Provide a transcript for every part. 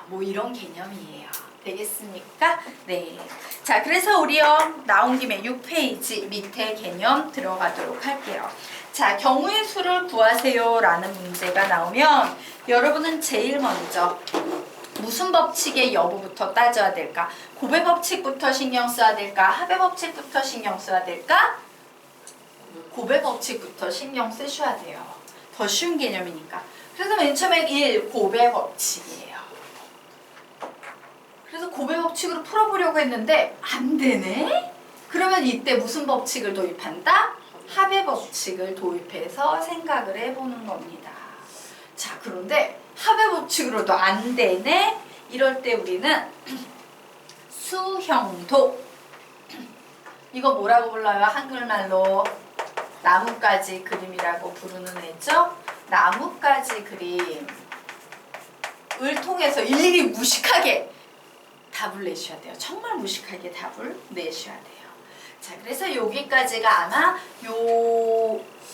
뭐 이런 개념이에요. 되겠습니까? 네. 자, 그래서 우리요 나온 김에 6페이지 밑에 개념 들어가도록 할게요. 자, 경우의 수를 구하세요 라는 문제가 나오면 여러분은 제일 먼저 무슨 법칙의 여부부터 따져야 될까? 곱의 법칙부터 신경 써야 될까? 합의 법칙부터 신경 써야 될까? 곱의 법칙부터 신경 쓰셔야 돼요. 더 쉬운 개념이니까. 그래서 맨 처음에 1. 곱의 법칙이에요. 그래서 곱의 법칙으로 풀어보려고 했는데 안 되네? 그러면 이때 무슨 법칙을 도입한다? 합의 법칙을 도입해서 생각을 해보는 겁니다. 자, 그런데 합의 법칙으로도 안 되네? 이럴 때 우리는 수형도, 이거 뭐라고 불러요? 한글말로 나뭇가지 그림이라고 부르는 애죠? 나뭇가지 그림을 통해서 일일이 무식하게 답을 내셔야 돼요. 정말 무식하게 답을 내셔야 돼요. 자, 그래서 여기까지가 아마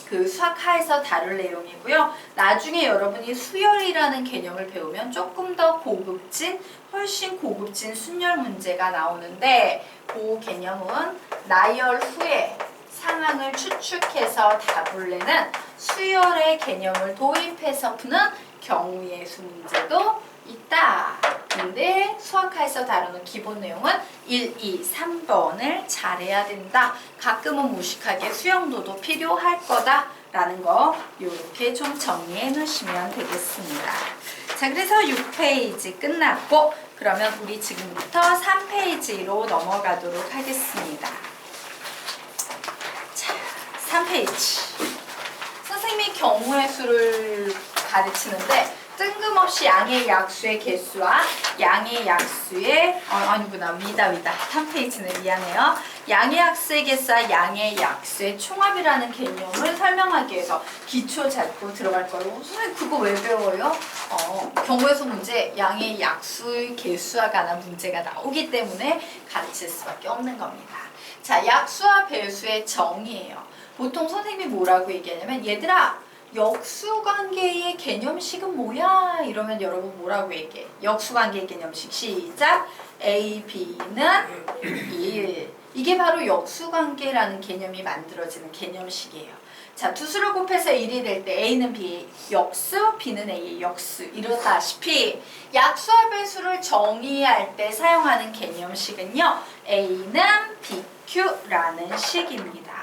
그 수학하에서 다룰 내용이고요. 나중에 여러분이 수열이라는 개념을 배우면 조금 더 고급진, 훨씬 고급진 순열 문제가 나오는데 그 개념은 나열 후에 상황을 추측해서 답을 내는 수열의 개념을 도입해서 푸는 경우의 수 문제도 있다. 근데 수학하에서 다루는 기본 내용은 1, 2, 3번을 잘해야 된다. 가끔은 무식하게 수영도도 필요할 거다. 라는 거 이렇게 좀 정리해 놓으시면 되겠습니다. 자, 그래서 6페이지 끝났고 그러면 우리 지금부터 3페이지로 넘어가도록 하겠습니다. 자, 3페이지. 선생님이 경우의 수를 가르치는데 뜬금없이 양의 약수의 개수와 양의 약수의 아니구나 위다 3페이지는 미안해요. 양의 약수의 개수와 양의 약수의 총합이라는 개념을 설명하기 위해서 기초 잡고 들어갈 거예요. 선생님 그거 왜 배워요? 경우의 수 문제 양의 약수의 개수와 관한 문제가 나오기 때문에 가르칠 수밖에 없는 겁니다. 자, 약수와 배수의 정의예요. 보통 선생님이 뭐라고 얘기하냐면 얘들아 역수관계의 개념식은 뭐야? 이러면 여러분 뭐라고 얘기해? 역수관계의 개념식 시작! A, B는 1. 이게 바로 역수관계라는 개념이 만들어지는 개념식이에요. 자, 두 수를 곱해서 1이 될 때 A는 B의 역수, B는 A의 역수. 이렇다시피 약수와 배수를 정의할 때 사용하는 개념식은요. A는 BQ라는 식입니다.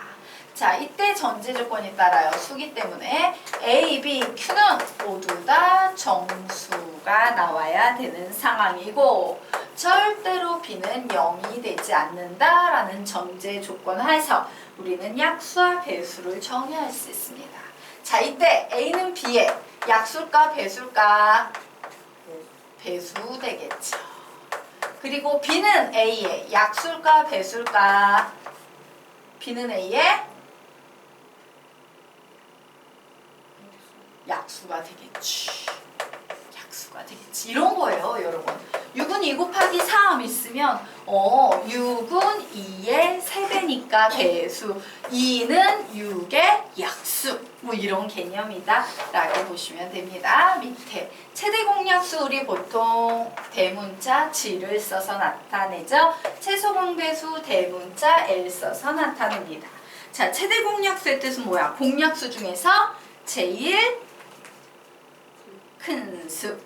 자, 이때 전제 조건이 따라요. 수기 때문에 A, B, Q는 모두 다 정수가 나와야 되는 상황이고 절대로 B는 0이 되지 않는다라는 전제 조건 하에서 우리는 약수와 배수를 정의할 수 있습니다. 자, 이때 A는 B의 약수일까 배수일까? 배수 되겠죠. 그리고 B는 A의 약수일까 배수일까? B는 A의 약수가 되겠지. 약수가 되겠지. 이런 거예요, 여러분. 6은 2 곱하기 3 있으면 6은 2의 3배니까 배수. 2는 6의 약수. 뭐 이런 개념이다 라고 보시면 됩니다. 밑에 최대공약수 우리 보통 대문자 G를 써서 나타내죠. 최소공배수 대문자 L 써서 나타냅니다. 자, 최대공약수의 뜻은 뭐야? 공약수 중에서 제일 큰 수.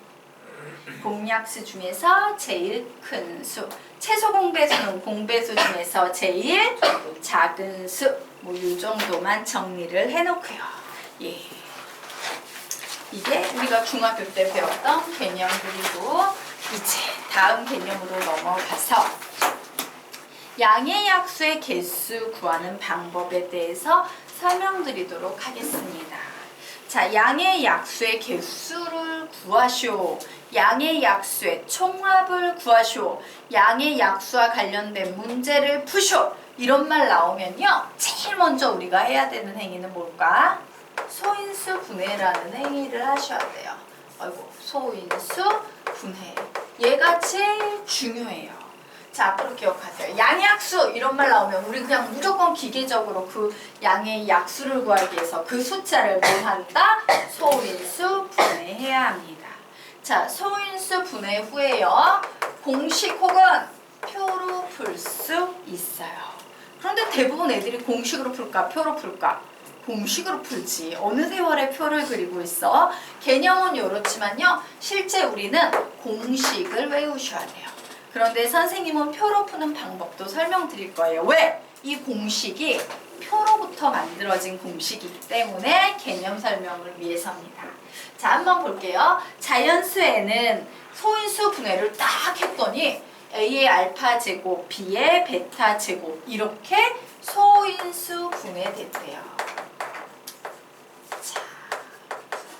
공약수 중에서 제일 큰 수. 최소 공배수는 공배수 중에서 제일 작은 수. 뭐 이 정도만 정리를 해놓고요. 예. 이게 우리가 중학교 때 배웠던 개념들이고 이제 다음 개념으로 넘어가서 양의 약수의 개수 구하는 방법에 대해서 설명드리도록 하겠습니다. 자, 양의 약수의 개수를 구하시오. 양의 약수의 총합을 구하시오. 양의 약수와 관련된 문제를 푸시오. 이런 말 나오면요. 제일 먼저 우리가 해야 되는 행위는 뭘까? 소인수 분해라는 행위를 하셔야 돼요. 아이고, 소인수 분해. 얘가 제일 중요해요. 자, 앞으로 기억하세요. 양의 약수 이런 말 나오면 우리 그냥 무조건 기계적으로 그 양의 약수를 구하기 위해서 그 숫자를 뭐 한다? 소인수 분해해야 합니다. 자, 소인수 분해 후에요. 공식 혹은 표로 풀 수 있어요. 그런데 대부분 애들이 공식으로 풀까 표로 풀까? 공식으로 풀지. 어느 세월에 표를 그리고 있어? 개념은 이렇지만요. 실제 우리는 공식을 외우셔야 돼요. 그런데 선생님은 표로 푸는 방법도 설명드릴 거예요. 왜? 이 공식이 표로부터 만들어진 공식이기 때문에 개념 설명을 위해서입니다. 자, 한번 볼게요. 자연수에는 소인수 분해를 딱 했더니 A의 알파 제곱, B의 베타 제곱 이렇게 소인수 분해됐대요. 자,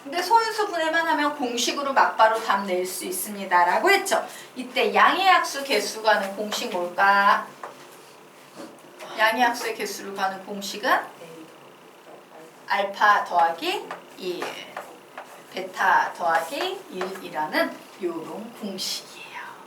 근데 소인수 분해만 하면 공식으로 막바로 답 낼 수 있습니다. 라고 했죠. 이때 양의 약수 개수 가는 공식 뭘까? 양의 약수의 개수를 가는 공식은 알파 더하기 1, 베타 더하기 1이라는 요런 공식이에요.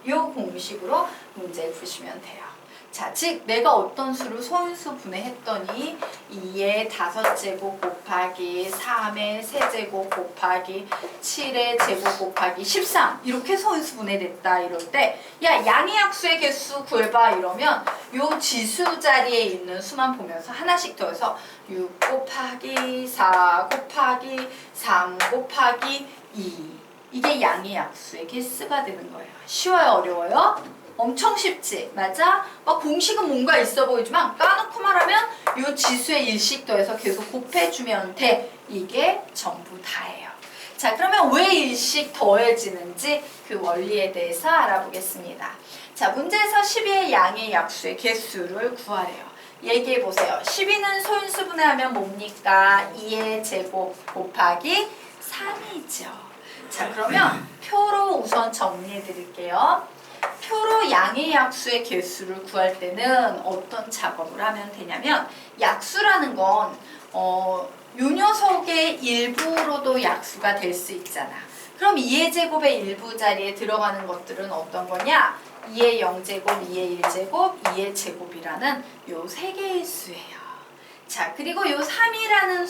요 공식으로 문제 푸시면 돼요. 자, 즉 내가 어떤 수를 소인수 분해했더니 2의 5제곱 곱하기 3의 세제곱 곱하기 7의 제곱 곱하기 13 이렇게 소인수 분해됐다 이럴 때 야, 양의 약수의 개수 구해봐 이러면 요 지수 자리에 있는 수만 보면서 하나씩 더해서 6 곱하기 4 곱하기 3 곱하기 2 이게 양의 약수의 개수가 되는 거예요. 쉬워요? 어려워요? 엄청 쉽지? 맞아? 공식은 뭔가 있어 보이지만 까놓고 말하면 이 지수에 일씩 더해서 계속 곱해주면 돼. 이게 전부 다예요. 자, 그러면 왜 일씩 더해지는지 그 원리에 대해서 알아보겠습니다. 자, 문제에서 12의 양의 약수의 개수를 구하래요. 얘기해보세요. 12는 소인수 분해하면 뭡니까? 2의 제곱 곱하기 3이죠. 자, 그러면 표로 우선 정리해 드릴게요. 표로 양의 약수의 개수를 구할 때는 어떤 작업을 하면 되냐면 약수라는 건 요 녀석의 일부로도 약수가 될 수 있잖아. 그럼 2의 제곱의 일부 자리에 들어가는 것들은 어떤 거냐? 2의 0제곱, 2의 1제곱, 2의 제곱이라는 요 세 개의 수예요. 자, 그리고 요 3이라는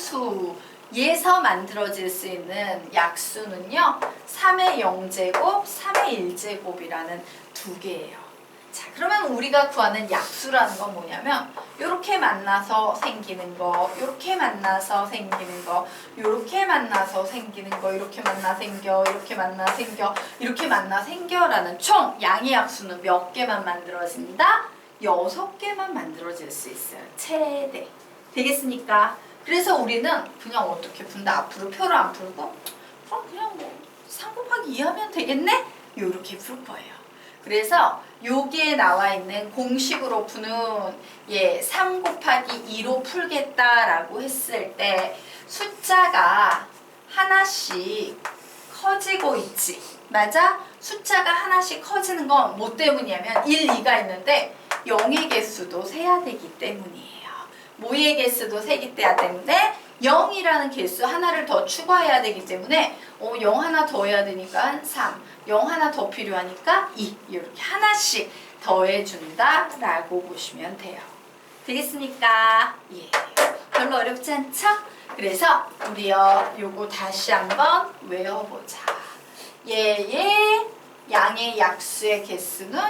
수에서 만들어질 수 있는 약수는요. 3의 0제곱, 3의 1제곱이라는 두 개예요. 자, 그러면 우리가 구하는 약수라는 건 뭐냐면 요렇게 만나서 생기는 거, 요렇게 만나서 생기는 거, 요렇게 만나서 생기는 거, 이렇게 만나 생겨, 이렇게 만나 생겨, 이렇게 만나 생겨라는 총 양의 약수는 몇 개만 만들어진다? 6개만 만들어질 수 있어요. 최대. 되겠습니까? 그래서 우리는 그냥 어떻게 푼다? 앞으로 표를 안 풀고 그럼 그냥 3 곱하기 2 하면 되겠네? 요렇게 풀 거예요. 그래서 여기에 나와 있는 공식으로 푸는 3 곱하기 2로 풀겠다라고 했을 때 숫자가 하나씩 커지고 있지. 맞아? 숫자가 하나씩 커지는 건 뭐 때문이냐면 1, 2가 있는데 0의 개수도 세야 되기 때문이에요. 뭐의 개수도 세기 때문에 0이라는 개수 하나를 더 추가해야 되기 때문에 0 하나 더 해야 되니까 3, 0 하나 더 필요하니까 2 이렇게 하나씩 더해준다 라고 보시면 돼요. 되겠습니까? 예, 별로 어렵지 않죠? 그래서 우리요 요거 다시 한번 외워보자. 양의 약수의 개수는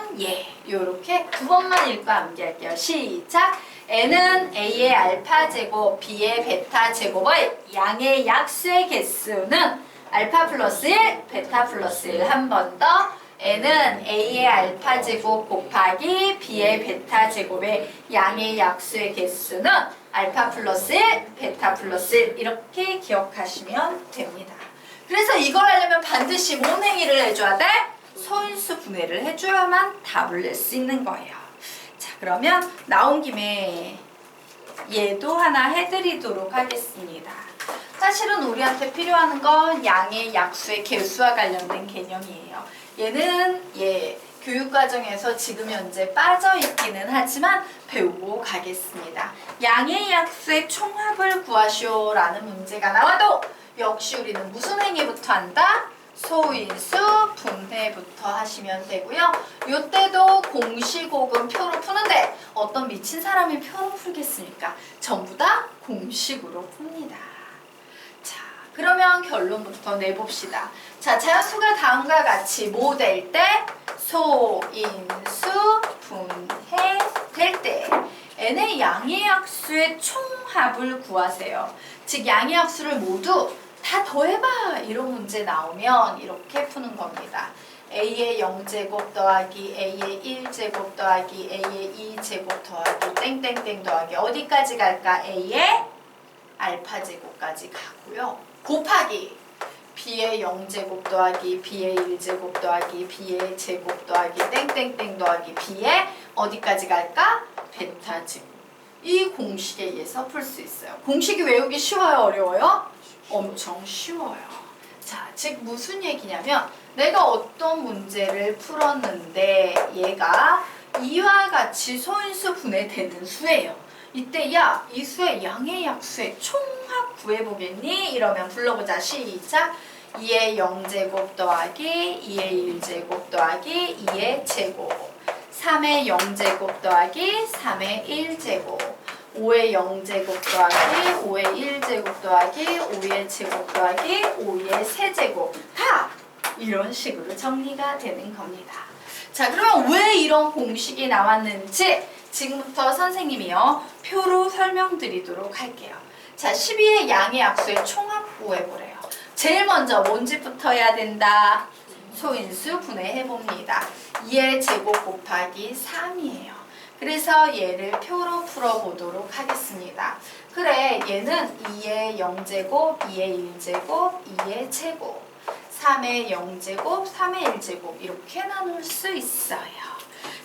요렇게 두 번만 읽고 암기할게요. 시작! n은 a의 알파 제곱, b의 베타 제곱의 양의 약수의 개수는 알파 플러스 1, 베타 플러스 1. 한 번 더. n은 a의 알파 제곱 곱하기 b의 베타 제곱의 양의 약수의 개수는 알파 플러스 1, 베타 플러스 1. 이렇게 기억하시면 됩니다. 그래서 이걸 하려면 반드시 뭔 행위를 해줘야 돼? 소인수 분해를 해줘야만 답을 낼 수 있는 거예요. 자, 그러면 나온 김에 얘도 하나 해드리도록 하겠습니다. 사실은 우리한테 필요한 건 양의 약수의 개수와 관련된 개념이에요. 얘는 교육과정에서 지금 현재 빠져있기는 하지만 배우고 가겠습니다. 양의 약수의 총합을 구하시오라는 문제가 나와도 역시 우리는 무슨 행위부터 한다? 소인수 분해부터 하시면 되고요. 이때도 공식 혹은 표로 푸는데 어떤 미친 사람이 표로 풀겠습니까? 전부 다 공식으로 풉니다. 자, 그러면 결론부터 내봅시다. 자, 자연수가 다음과 같이 뭐 될 때? 소인수 분해될 때 n의 양의 약수의 총합을 구하세요. 즉 양의 약수를 모두 다 더해봐 이런 문제 나오면 이렇게 푸는 겁니다. a의 0제곱 더하기 a의 1제곱 더하기 a의 2제곱 더하기 땡땡땡 더하기 어디까지 갈까? a의 알파제곱까지 가고요. 곱하기 b의 0제곱 더하기 b의 1제곱 더하기 b의 제곱 더하기 땡땡땡 더하기 b의 어디까지 갈까? 베타제곱. 이 공식에 의해서 풀 수 있어요. 공식이 외우기 쉬워요? 어려워요? 엄청 쉬워요. 자, 즉 무슨 얘기냐면 내가 어떤 문제를 풀었는데 얘가 이와 같이 소인수 분해되는 수예요. 이때 야, 이 수의 양의 약수의 총합 구해보겠니? 이러면 불러보자. 시작! 2의 0제곱 더하기 2의 1제곱 더하기 2의 제곱 3의 0제곱 더하기 3의 1제곱 5의 0제곱 더하기 5의 1제곱 더하기 5의 제곱 더하기 5의 세제곱 다 이런 식으로 정리가 되는 겁니다. 자, 그러면 왜 이런 공식이 나왔는지 지금부터 선생님이요 표로 설명드리도록 할게요. 자, 12의 양의 약수의 총합 구해보래요. 제일 먼저 뭔지부터 해야 된다? 소인수 분해해봅니다. 2의 제곱 곱하기 3이에요. 그래서 얘를 표로 풀어보도록 하겠습니다. 그래, 얘는 2의 0제곱, 2의 1제곱, 2의 제곱 3의 0제곱, 3의 1제곱 이렇게 나눌 수 있어요.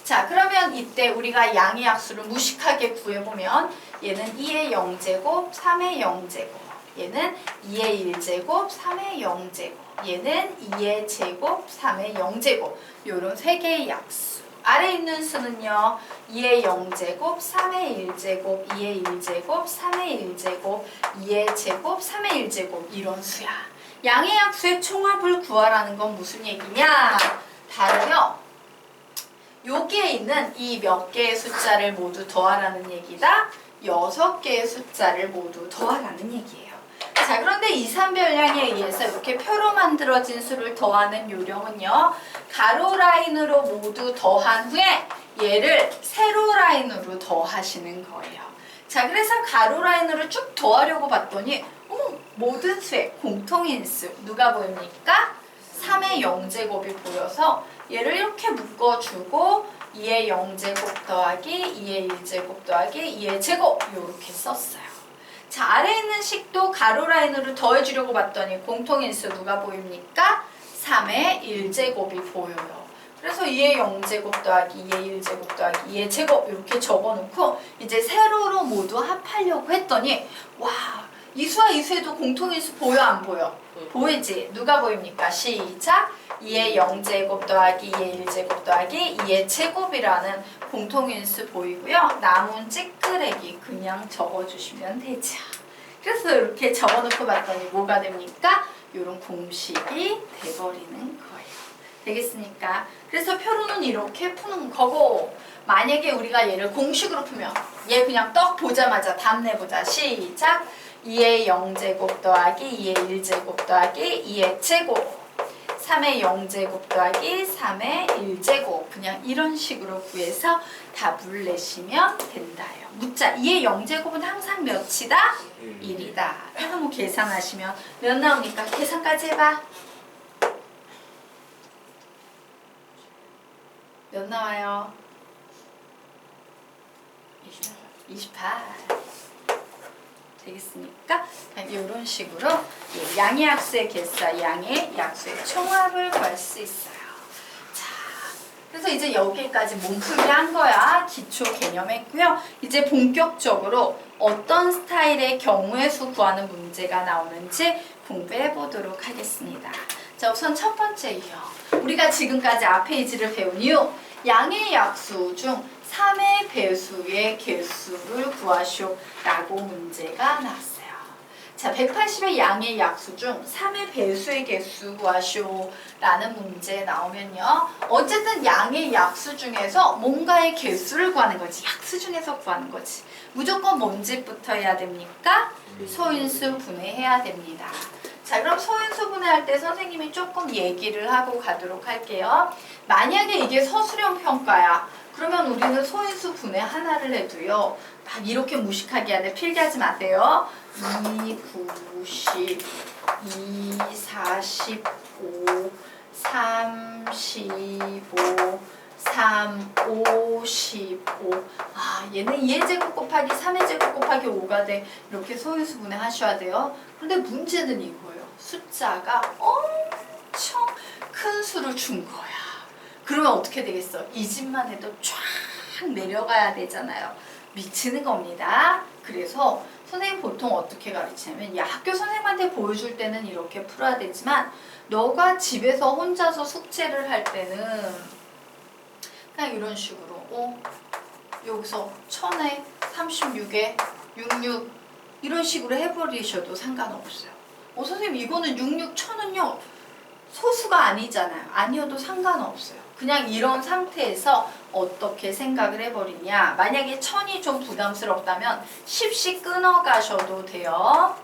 자, 그러면 이때 우리가 양의 약수를 무식하게 구해보면 얘는 2의 0제곱, 3의 0제곱 얘는 2의 1제곱, 3의 0제곱 얘는 2의 제곱, 3의 0제곱 요런 세 개의 약수 아래 있는 수는요 2의 0제곱, 3의 1제곱, 2의 1제곱, 3의 1제곱 2의 제곱, 3의 1제곱 이런 수야. 양의 약수의 총합을 구하라는 건 무슨 얘기냐? 다르요. 여기에 있는 이 몇 개의 숫자를 모두 더하라는 얘기다. 6개의 숫자를 모두 더하라는 얘기예요. 자, 그런데 이산별량에 의해서 이렇게 표로 만들어진 수를 더하는 요령은요. 가로 라인으로 모두 더한 후에 얘를 세로 라인으로 더하시는 거예요. 자, 그래서 가로 라인으로 쭉 더하려고 봤더니 모든 수의 공통인수 누가 보입니까? 3의 0제곱이 보여서 얘를 이렇게 묶어주고 2의 0제곱 더하기 2의 1제곱 더하기 2의 제곱 이렇게 썼어요. 자, 아래에 있는 식도 가로 라인으로 더해주려고 봤더니 공통인수 누가 보입니까? 3의 1제곱이 보여요. 그래서 2의 0제곱 더하기 2의 1제곱 더하기 2의 제곱 이렇게 적어놓고 이제 세로로 모두 합하려고 했더니 와, 이 수와 이 수에도 공통인수 보여 안 보여? 보이지? 누가 보입니까? 시작! 2의 0제곱 더하기 2의 1제곱 더하기 2의 제곱이라는 공통인수 보이고요. 남은 찌끄레기 그냥 적어주시면 되죠. 그래서 이렇게 적어놓고 봤더니 뭐가 됩니까? 이런 공식이 돼버리는 거예요. 되겠습니까? 그래서 표로는 이렇게 푸는 거고 만약에 우리가 얘를 공식으로 풀면 얘 그냥 떡 보자마자 답 내보자. 시작! 2의 0제곱 더하기 2의 1제곱 더하기 2의 제곱 3의 0제곱 더하기 3의 1제곱 그냥 이런 식으로 구해서 답을 내시면 된다요. 묻자 2의 0제곱은 항상 몇이다? 1이다. 그래서 뭐 계산하시면 몇 나옵니까? 계산까지 해봐. 몇 나와요? 28. 되겠습니까? 이런 식으로 양의 약수의 개수와 양의 약수의 총합을 구할 수 있어요. 자, 그래서 이제 여기까지 몸풀기 한 거야. 기초 개념했고요. 이제 본격적으로 어떤 스타일의 경우의 수 구하는 문제가 나오는지 공부해 보도록 하겠습니다. 자, 우선 첫 번째 유형. 우리가 지금까지 앞 페이지를 배운 이후 양의 약수 중 3의 배수의 개수를 구하시오 라고 문제가 나왔어요. 자, 180의 양의 약수 중 3의 배수의 개수 구하시오 라는 문제 나오면요. 어쨌든 양의 약수 중에서 뭔가의 개수를 구하는 거지. 약수 중에서 구하는 거지. 무조건 뭔지부터 해야 됩니까? 소인수 분해해야 됩니다. 자, 그럼 소인수 분해할 때 선생님이 조금 얘기를 하고 가도록 할게요. 만약에 이게 서술형 평가야. 그러면 우리는 소인수 분해 하나를 해도요. 막 이렇게 무식하게 하되 필기하지 마세요. 2, 90, 2, 45, 3, 15, 3, 55. 아, 얘는 2의 제곱 곱하기 3의 제곱 곱하기 5가 돼. 이렇게 소인수 분해 하셔야 돼요. 그런데 문제는 이거예요. 숫자가 엄청 큰 수를 준 거야. 그러면 어떻게 되겠어? 이 집만 해도 쫙 내려가야 되잖아요. 미치는 겁니다. 그래서 선생님 보통 어떻게 가르치냐면 학교 선생님한테 보여줄 때는 이렇게 풀어야 되지만 너가 집에서 혼자서 숙제를 할 때는 그냥 이런 식으로 여기서 1000에 36에 66 이런 식으로 해버리셔도 상관없어요. 선생님 이거는 66, 1000은요 소수가 아니잖아요. 아니어도 상관없어요. 그냥 이런 상태에서 어떻게 생각을 해버리냐. 만약에 1000이 좀 부담스럽다면 10씩 끊어가셔도 돼요.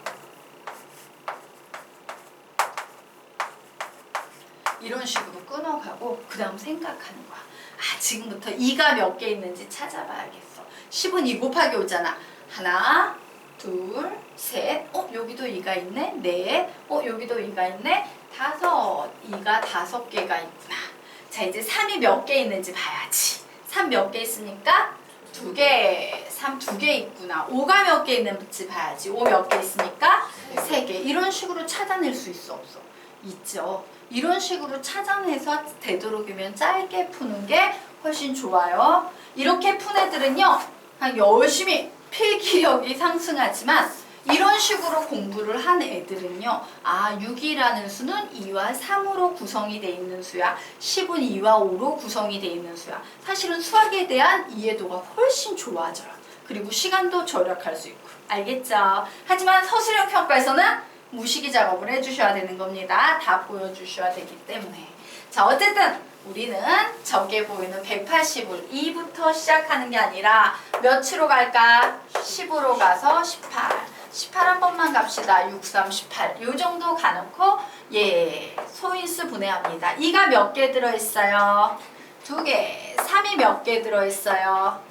이런 식으로 끊어가고 그 다음 생각하는 거야. 지금부터 2가 몇 개 있는지 찾아봐야겠어. 10은 2 곱하기 5잖아. 하나, 둘, 셋. 여기도 2가 있네. 넷. 여기도 2가 있네. 다섯. 2가 5개가 있구나. 자, 이제 3이 몇 개 있는지 봐야지. 3 몇 개 있습니까? 2개. 3 2개 있구나. 5가 몇 개 있는지 봐야지. 5 몇 개 있습니까? 3개. 이런 식으로 찾아낼 수 있어 없어? 있죠. 이런 식으로 찾아내서 되도록이면 짧게 푸는 게 훨씬 좋아요. 이렇게 푼 애들은요, 그냥 열심히 필기력이 상승하지만 이런 식으로 공부를 한 애들은요, 6이라는 수는 2와 3으로 구성이 되어 있는 수야. 10은 2와 5로 구성이 되어 있는 수야. 사실은 수학에 대한 이해도가 훨씬 좋아져요. 그리고 시간도 절약할 수 있고. 알겠죠? 하지만 서술형 평가에서는 무식이 작업을 해주셔야 되는 겁니다. 다 보여주셔야 되기 때문에. 자, 어쨌든 우리는 저게 보이는 180을 2부터 시작하는 게 아니라 몇으로 갈까? 10으로 가서 18. 18 한 번만 갑시다. 6, 3, 18. 요 정도 가놓고 소인수 분해합니다. 2가 몇 개 들어있어요? 2개. 3이 몇 개 들어있어요?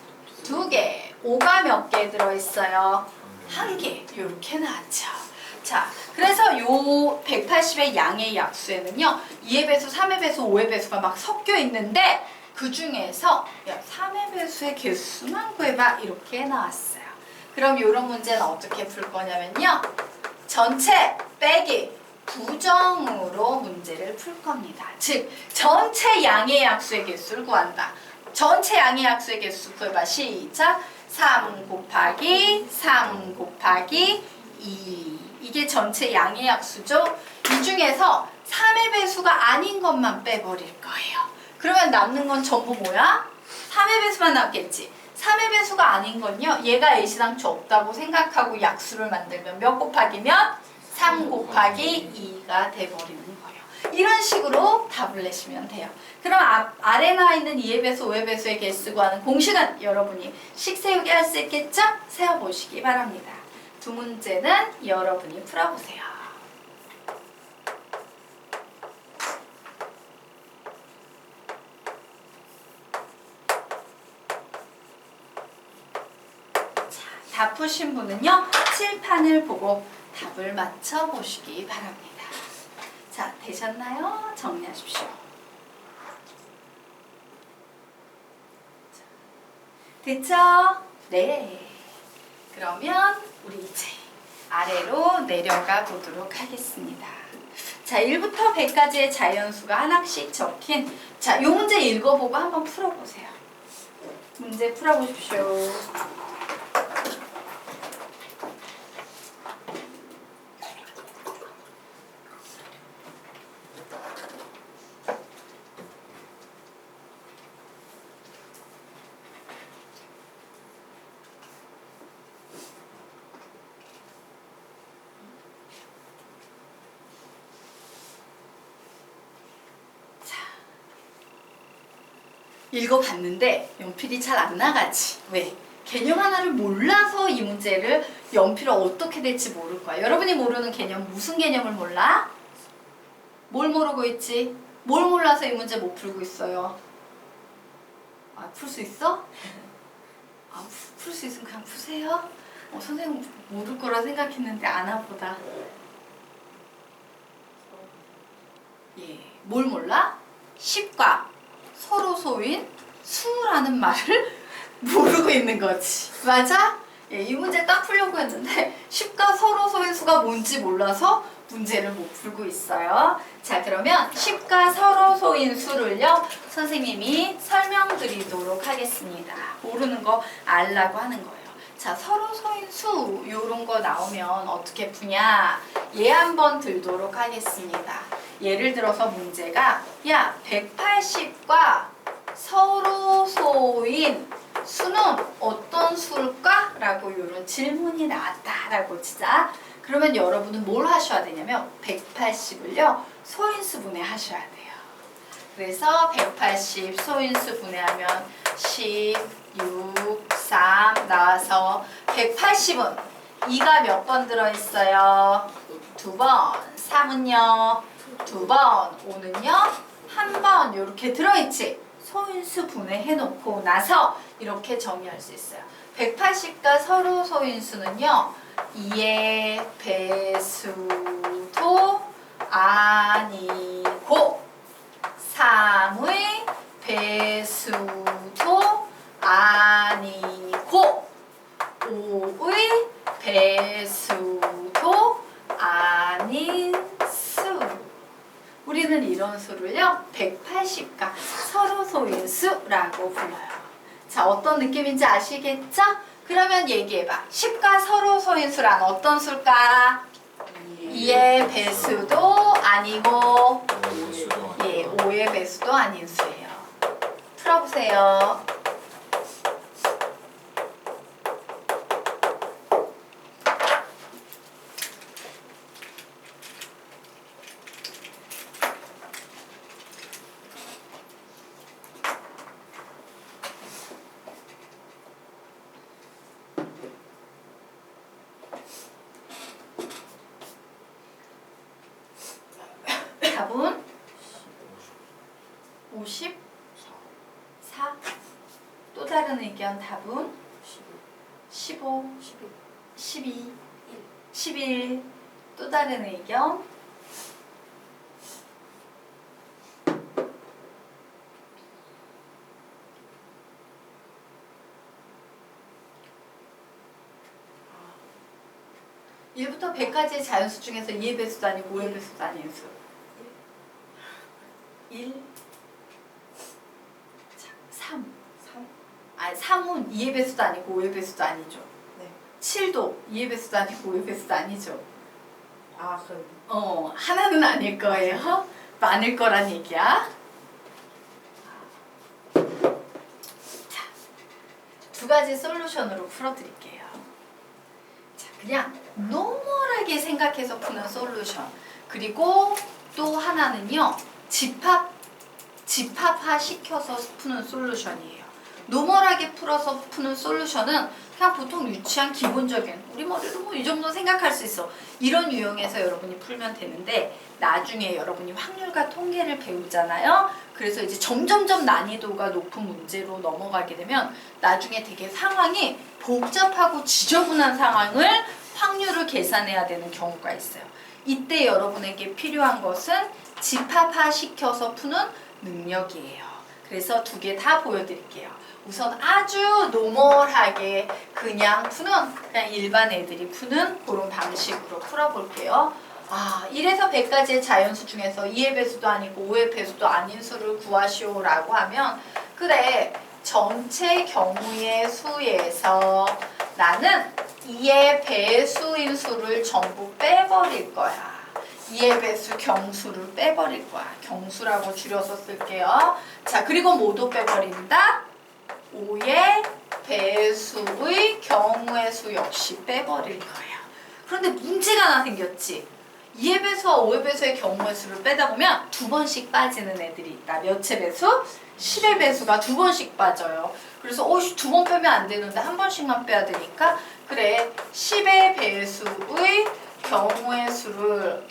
2개. 5가 몇 개 들어있어요? 1개. 요렇게 나왔죠. 자, 그래서 요 180의 양의 약수에는요 2의 배수, 3의 배수, 5의 배수가 막 섞여 있는데 그 중에서 3의 배수의 개수만 구해봐 이렇게 나왔어요. 그럼 이런 문제는 어떻게 풀 거냐면요 전체 빼기 부정으로 문제를 풀 겁니다. 즉 전체 양의 약수의 개수를 구한다. 전체 양의 약수의 개수 구해봐. 시작! 3 곱하기 3 곱하기 2. 이게 전체 양의 약수죠. 이 중에서 3의 배수가 아닌 것만 빼버릴 거예요. 그러면 남는 건 전부 뭐야? 3의 배수만 남겠지. 3의 배수가 아닌 건요. 얘가 A시당초 없다고 생각하고 약수를 만들면 몇 곱하기면? 3 곱하기 2가 돼버리는 거예요. 이런 식으로 답을 내시면 돼요. 그럼 아래 나와 있는 2의 배수, 5의 배수의 개수 구하는 공식은 여러분이 식 세우게 할 수 있겠죠? 세워보시기 바랍니다. 두 문제는 여러분이 풀어보세요. 자, 다 푸신 분은요, 칠판을 보고 답을 맞춰보시기 바랍니다. 자, 되셨나요? 정리하십시오. 됐죠? 네. 그러면 우리 이제 아래로 내려가 보도록 하겠습니다. 자, 1부터 100까지의 자연수가 하나씩 적힌 자, 요 문제 읽어보고 한번 풀어보세요. 문제 풀어보십시오. 읽어봤는데 연필이 잘 안 나가지. 왜? 개념 하나를 몰라서 이 문제를 연필을 어떻게 될지 모를 거야. 여러분이 모르는 개념, 무슨 개념을 몰라? 뭘 모르고 있지? 뭘 몰라서 이 문제 못 풀고 있어요? 아, 풀 수 있어? 아, 풀 수 있으면 그냥 푸세요. 선생님 모를 거라 생각했는데 아나 보다. 예, 뭘 몰라? 10과 서로 소인 수라는 말을 모르고 있는 거지. 맞아? 예, 이 문제 딱 풀려고 했는데 10과 서로 소인 수가 뭔지 몰라서 문제를 못 풀고 있어요. 자, 그러면 10과 서로 소인 수를요, 선생님이 설명드리도록 하겠습니다. 모르는 거 알라고 하는 거예요. 자, 서로 소인 수 요런 거 나오면 어떻게 푸냐? 얘 한번 들도록 하겠습니다. 예를 들어서 문제가 야, 180과 서로 소인 수는 어떤 수일까? 라고 이런 질문이 나왔다라고 치자. 그러면 여러분은 뭘 하셔야 되냐면 180을요 소인수 분해하셔야 돼요. 그래서 180 소인수 분해하면 10, 6, 3 나와서 180은 2가 몇 번 들어있어요? 2번. 3은요? 2번. 5는요? 1번. 이렇게 들어있지? 소인수 분해해놓고 나서 이렇게 정의할 수 있어요. 180과 서로 소인수는요, 2의 배수도 아니고 3의 배수도 아니고 5의 배수도 아닌 수. 우리는 이런 수를요 180과 서로 소인수라고 불러요. 자, 어떤 느낌인지 아시겠죠? 그러면 얘기해봐. 10과 서로 소인수란 어떤 수일까? 2의 배수도 아니고 5의 배수도 아닌 수예요. 풀어보세요. 답은 54. 또 다른 의견 답은 15, 12, 11. 또 다른 의견 1부터 100까지의 자연수 중에서 2의 배수도 아니고 5의 배수도 아닌 수. 1. 자, 3. 아니, 3은 2의 배수도 아니고 5의 배수도 아니죠. 네. 7도 2의 배수도 아니고 5의 배수도 아니죠. 아, 그럼 하나는 아닐 거예요. 많을 거란 얘기야. 자, 두 가지 솔루션으로 풀어드릴게요. 자, 그냥 노멀하게 생각해서 푸는 솔루션. 그리고 또 하나는요, 집합화 시켜서 푸는 솔루션이에요. 노멀하게 풀어서 푸는 솔루션은 그냥 보통 유치한 기본적인, 우리 머리로 뭐 이 정도 생각할 수 있어. 이런 유형에서 여러분이 풀면 되는데, 나중에 여러분이 확률과 통계를 배우잖아요. 그래서 이제 점점점 난이도가 높은 문제로 넘어가게 되면 나중에 되게 상황이 복잡하고 지저분한 상황을 확률을 계산해야 되는 경우가 있어요. 이때 여러분에게 필요한 것은 집합화 시켜서 푸는 능력이에요. 그래서 두 개 다 보여드릴게요. 우선 아주 노멀하게 그냥 푸는, 그냥 일반 애들이 푸는 그런 방식으로 풀어볼게요. 1에서 100까지의 자연수 중에서 2의 배수도 아니고 5의 배수도 아닌 수를 구하시오 라고 하면, 그래, 전체 경우의 수에서 나는 2의 배수인 수를 전부 빼버릴 거야. 2의 배수 경수를 빼버릴 거야. 경수라고 줄여서 쓸게요. 자, 그리고 뭐도 빼버린다? 5의 배수의 경우의 수 역시 빼버릴 거예요. 그런데 문제가 하나 생겼지. 2의 배수와 5의 배수의 경우의 수를 빼다 보면 2번씩 빠지는 애들이 있다. 몇의 배수? 10의 배수가 2번씩 빠져요. 그래서 2번 빼면 안 되는데 한 번씩만 빼야 되니까 그래 10의 배수의 경우의 수를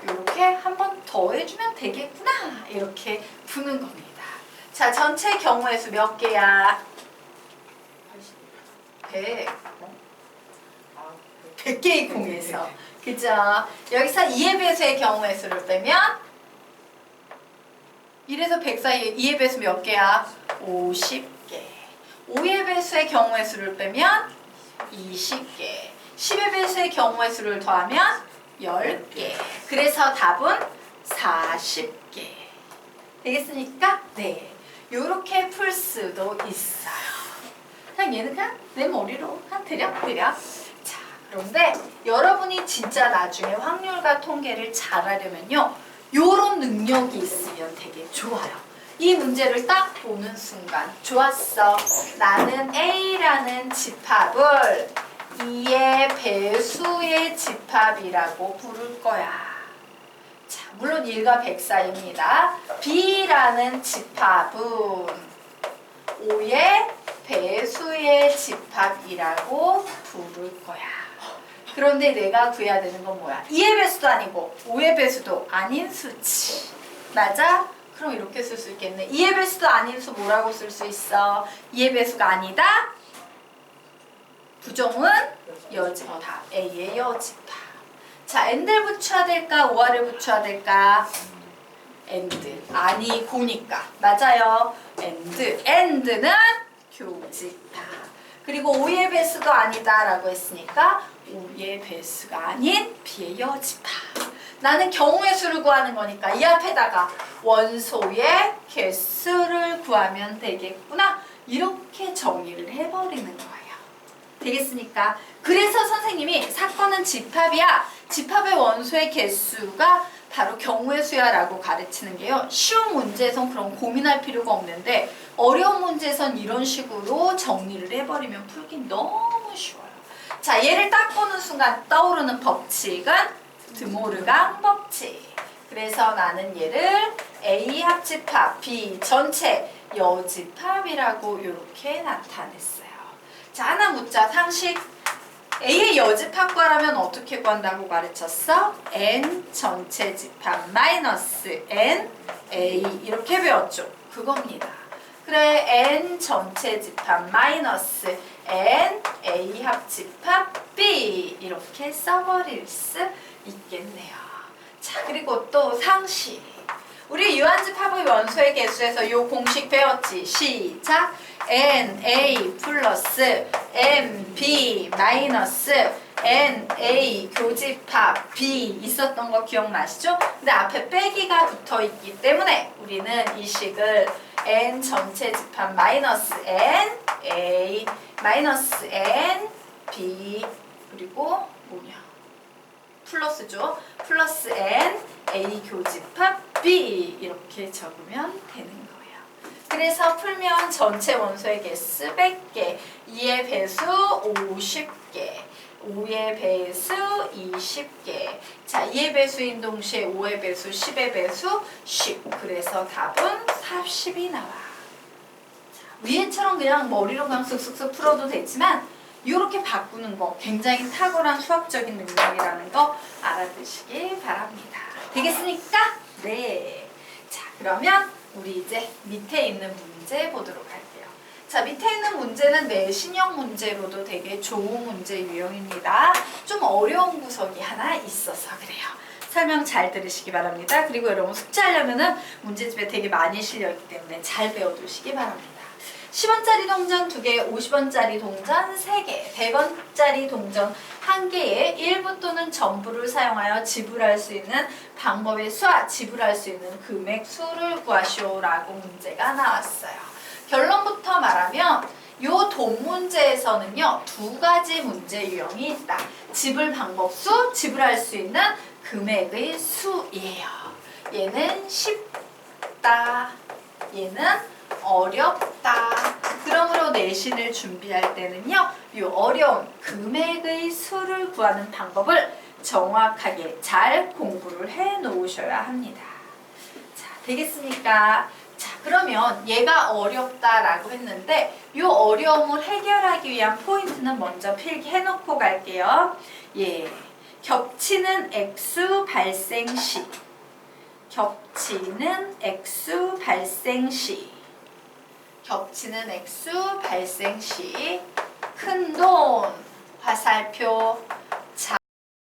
이렇게 한 번 더 해주면 되겠구나 이렇게 푸는 겁니다. 자, 전체 경우의 수 몇 개야? 100개의 공에서 그죠? 여기서 2의 배수의 경우의 수를 빼면 1에서 100 사이에 2의 배수 몇 개야? 50개. 5의 배수의 경우의 수를 빼면 20개. 10의 배수의 경우의 수를 더하면 10개. 그래서 답은 40개. 되겠습니까? 네. 요렇게 풀 수도 있어요. 그냥 얘는 그냥 내 머리로 그냥 대략. 자, 그런데 여러분이 진짜 나중에 확률과 통계를 잘하려면요. 요런 능력이 있으면 되게 좋아요. 이 문제를 딱 보는 순간 좋았어. 나는 A라는 집합을 2의 배수의 집합이라고 부를 거야. 자, 물론 1과 100 사이입니다. B라는 집합은 5의 배수의 집합이라고 부를 거야. 그런데 내가 구해야 되는 건 뭐야? 2의 배수도 아니고 5의 배수도 아닌 수치. 맞아? 그럼 이렇게 쓸 수 있겠네. 2의 배수도 아닌 수 뭐라고 쓸 수 있어? 2의 배수가 아니다? 부정은 여집합. A의 여집합. 자, and를 붙여야 될까? OR을 붙여야 될까? and. 아니, 고니까. 맞아요. and는 교집합. 그리고 5의 배수도 아니다 라고 했으니까 5의 배수가 아닌 B의 여집합. 나는 경우의 수를 구하는 거니까 이 앞에다가 원소의 개수를 구하면 되겠구나. 이렇게 정의를 해버리는 거예요. 되겠습니까? 그래서 선생님이 사건은 집합이야. 집합의 원소의 개수가 바로 경우의 수야 라고 가르치는 게요. 쉬운 문제에선 그럼 고민할 필요가 없는데 어려운 문제에선 이런 식으로 정리를 해버리면 풀기 너무 쉬워요. 자, 얘를 딱 보는 순간 떠오르는 법칙은 드모르강 법칙. 그래서 나는 얘를 A 합집합, B 전체 여집합이라고 이렇게 나타냈어요. 자, 하나 묻자. 상식. A의 여집합 구하라면 어떻게 구한다고 가르쳤어? N 전체 집합 마이너스 N A 이렇게 배웠죠. 그겁니다. 그래, N 전체 집합 마이너스 N A 합집합 B 이렇게 써버릴 수 있겠네요. 자, 그리고 또 상식. 우리 유한집합의 원소의 개수에서 요 공식 배웠지? 시작! NA 플러스 MB 마이너스 NA 교집합 B 있었던 거 기억나시죠? 근데 앞에 빼기가 붙어있기 때문에 우리는 이 식을 N 전체 집합 마이너스 N A 마이너스 N B 그리고 뭐냐? 플러스죠? 플러스 N A 교집합 B 이렇게 적으면 되는 거예요. 그래서 풀면 전체 원소의 개수 100개, 2의 배수 50개, 5의 배수 20개. 자, 2의 배수인 동시에 5의 배수, 10의 배수 10. 그래서 답은 40이 나와. 자, 위에처럼 그냥 머리로 그냥 쓱쓱쓱 풀어도 되지만 이렇게 바꾸는 거 굉장히 탁월한 수학적인 능력이라는 거 알아두시기 바랍니다. 되겠습니까? 네. 자, 그러면 우리 이제 밑에 있는 문제 보도록 할게요. 자, 밑에 있는 문제는 내신형 문제로도 되게 좋은 문제 유형입니다. 좀 어려운 구석이 하나 있어서 그래요. 설명 잘 들으시기 바랍니다. 그리고 여러분 숙제하려면은 문제집에 되게 많이 실려있기 때문에 잘 배워두시기 바랍니다. 10원짜리 동전 2개, 50원짜리 동전 3개, 100원짜리 동전 1개에 일부 또는 전부를 사용하여 지불할 수 있는 방법의 수와 지불할 수 있는 금액 수를 구하시오라고 문제가 나왔어요. 결론부터 말하면 요 돈 문제에서는요 2가지 문제 유형이 있다. 지불 방법 수, 지불할 수 있는 금액의 수예요. 얘는 쉽다. 얘는 어렵다. 그러므로 내신을 준비할 때는요 이 어려운 금액의 수를 구하는 방법을 정확하게 잘 공부를 해 놓으셔야 합니다. 자, 되겠습니까? 자, 그러면 얘가 어렵다라고 했는데 이 어려움을 해결하기 위한 포인트는 먼저 필기해 놓고 갈게요. 예, 겹치는 액수 발생 시, 겹치는 액수 발생 시, 겹치는 액수 발생 시 큰돈, 화살표,